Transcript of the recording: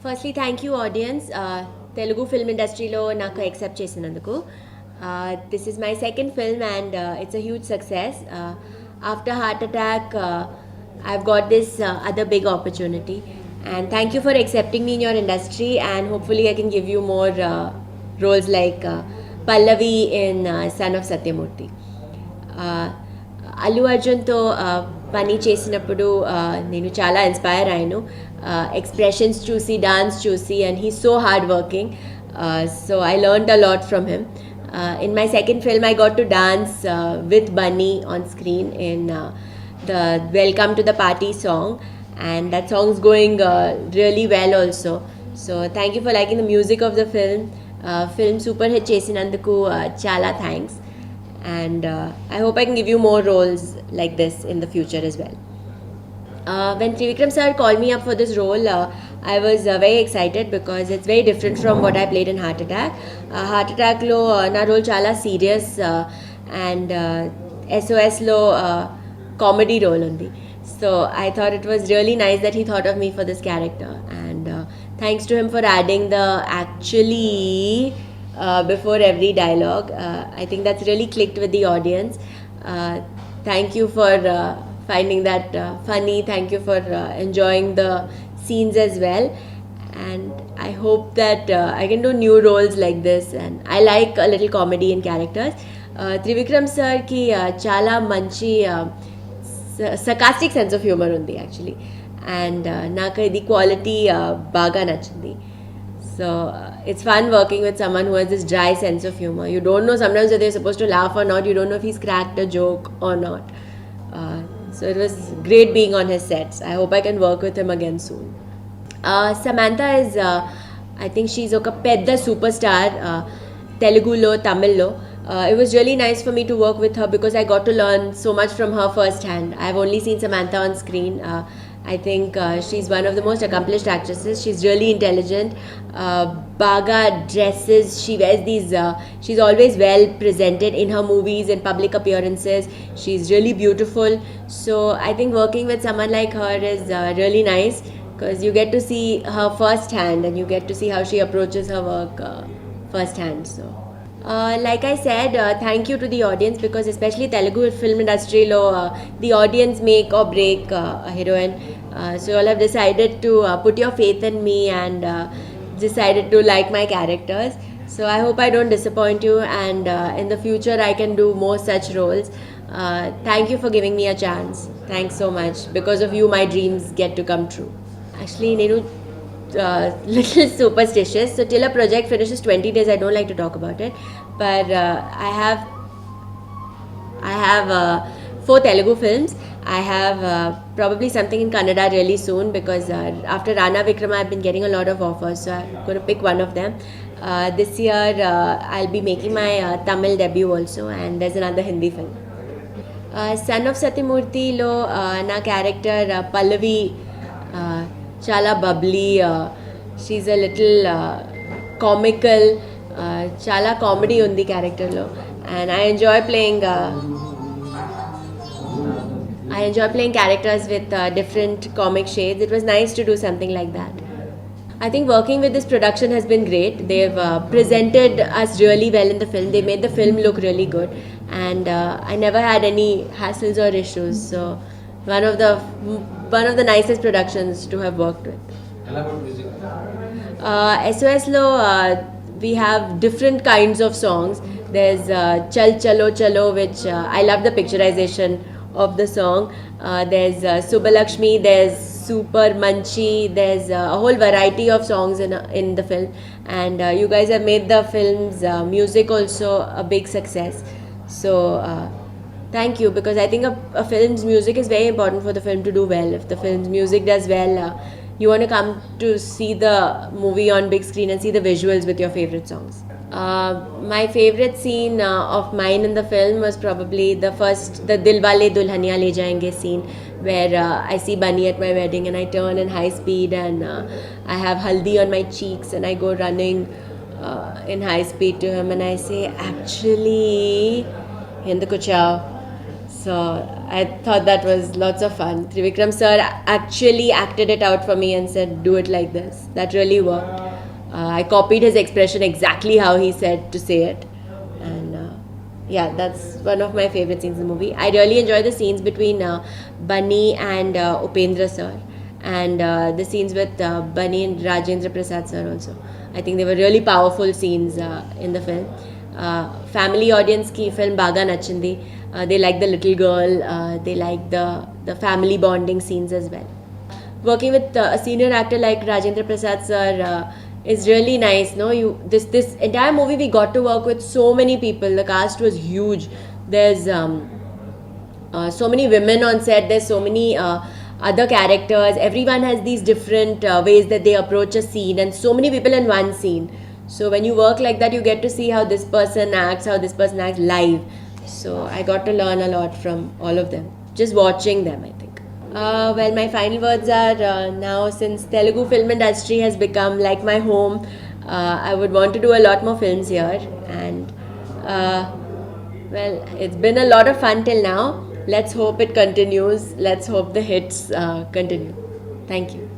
Firstly, thank you, audience. Telugu film industry lo naku accept చేసినందుకు. This is my second film and it's a huge success. After Heart Attack, I've got this other big opportunity. And thank you for accepting me in your industry, and hopefully I can give you more roles like Pallavi in Son of Satyamurthy. Allu అర్జున్తో పని చేసినప్పుడు నేను చాలా inspire అయ్యాను expressions చూసి dance చూసి and he so hard working so I learned a lot from him in my second film I got to dance with Bunny on screen in the Welcome to the Party song, and that song is going really well also. So thank you for liking the music of the film. Film super hit చేసినందుకు చాలా thanks, and I hope I can give you more roles like this in the future as well. When Trivikram sir called me up for this role, I was very excited because it's very different from what I played in Heart Attack. Heart Attack lo na role chala serious and SOS lo comedy role undi. So I thought it was really nice that he thought of me for this character, and thanks to him for adding the actually before every dialogue. I think that's really clicked with the audience. Thank you for finding that funny. Thank you for enjoying the scenes as well. And I hope that I can do new roles like this. And I like a little comedy in characters. Trivikram sir ki chala manchi sarcastic sense of humor undi actually. And నాకు ఇది quality బాగా నచ్చింది. So it's fun working with someone who has this dry sense of humor. You don't know sometimes whether they're supposed to laugh or not. You don't know if he's cracked a joke or not. So it was great being on his sets. I hope I can work with him again soon. Samantha is, I think she's oka pedda superstar Telugulo, Tamillo. It was really nice for me to work with her because I got to learn so much from her firsthand. I've only seen Samantha on screen. I think she's one of the most accomplished actresses. She's really intelligent. Baga dresses. She wears these. She's always well presented in her movies and public appearances. She's really beautiful. So I think working with someone like her is really nice because you get to see her firsthand and you get to see how she approaches her work firsthand. So. Like I said, thank you to the audience because especially Telugu film industry lo the audience make or break a heroine. So you all have decided to put your faith in me and decided to like my characters. So I hope I don't disappoint you, and in the future I can do more such roles. Thank you for giving me a chance. Thanks so much. Because of you my dreams get to come true. Actually nenu little superstitious. So till a project finishes 20 days, I don't like to talk about it. But I have 4 Telugu films. I have probably something in Kannada really soon because after Rana Vikrama, I've been getting a lot of offers. So I'm going to pick one of them. This year, I'll be making my Tamil debut also, and there's another Hindi film. Son of Satyamurthy lo na character Pallavi. Chala bubbly, she's a little comical, chala comedy undi character lo, and I enjoy playing characters with different comic shades. It was nice to do something like that. I think working with this production has been great. They've presented us really well in the film. They made the film look really good, and I never had any hassles or issues. So one of the nicest productions to have worked with. SOS lo we have different kinds of songs. There's Chal Chalo Chalo, which I love the picturization of the song. There's Subbalakshmi, there's Super Manchi, there's a whole variety of songs in the film, and you guys have made the film's music also a big success. So thank you, because I think a film's music is very important for the film to do well. If the film's music does well, you want to come to see the movie on big screen and see the visuals with your favorite songs. My favorite scene of mine in the film was probably the Dilwale Dulhaniya Le Jayenge scene, where I see Bunny at my wedding and I turn in high speed and I have haldi on my cheeks and I go running in high speed to him and I say, actually, Hinduku Chao. So I thought that was lots of fun. Trivikram sir actually acted it out for me and said, "Do it like this." That really worked. I copied his expression exactly how he said to say it, and yeah, that's one of my favorite scenes in the movie. I really enjoy the scenes between Bunny and Upendra sir, and the scenes with Bunny and Rajendra Prasad sir also. I think they were really powerful scenes in the film. Family audience की film बागा नच्चिंदी. They like the little girl. They like the family bonding scenes as well. Working with a senior actor like Rajendra Prasad sir is really nice. No, this entire movie we got to work with so many people. The cast was huge. There's so many women on set. There's so many other characters. Everyone has these different ways that they approach a scene, and so many people in one scene. So when you work like that, you get to see how this person acts, how this person acts live. So I got to learn a lot from all of them, just watching them, I think. Well, my final words are now, since Telugu film industry has become like my home, I would want to do a lot more films here. And well, it's been a lot of fun till now. Let's hope it continues. Let's hope the hits continue. Thank you.